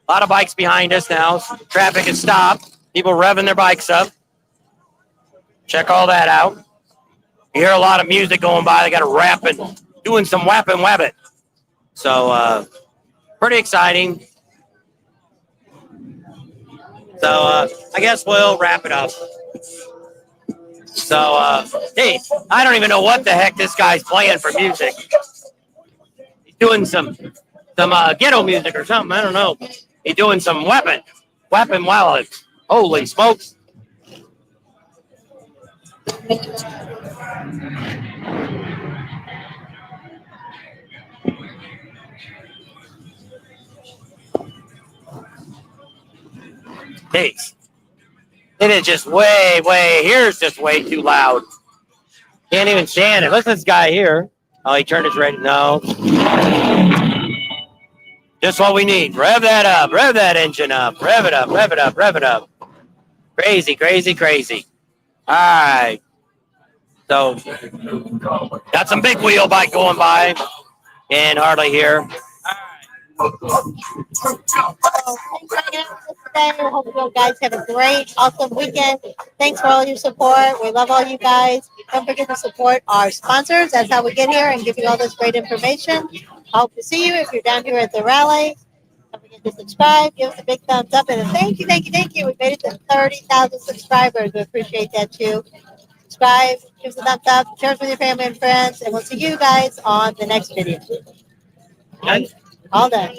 Speaker 2: A lot of bikes behind us now. Traffic is stopped. People revving their bikes up. Check all that out. You hear a lot of music going by. They got a rapping, doing some whapping wabbit. So pretty exciting. So I guess we'll wrap it up. So hey, I don't even know what the heck this guy's playing for music. He's doing some ghetto music or something. I don't know. He's doing some whapping wallet. Holy smokes! Hey, it is just way. Here's just way too loud. Can't even stand it. Listen to this guy here. Oh, he turned his radio. No. Just what we need. Rev that up. Rev that engine up. Rev it up. Rev it up. Rev it up. Crazy. All right. So, got some big wheel bike going by. And hardly here.
Speaker 1: Thanks for hanging out with us today. We hope you guys have a great, awesome weekend. Thanks for all your support. We love all you guys. Don't forget to support our sponsors. That's how we get here and give you all this great information. I hope to see you if you're down here at the rally. Don't forget to subscribe. Give us a big thumbs up. And a thank you. We made it to 30,000 subscribers. We appreciate that too. Subscribe, give us a thumbs up, share it with your family and friends, and we'll see you guys on the next video. All done.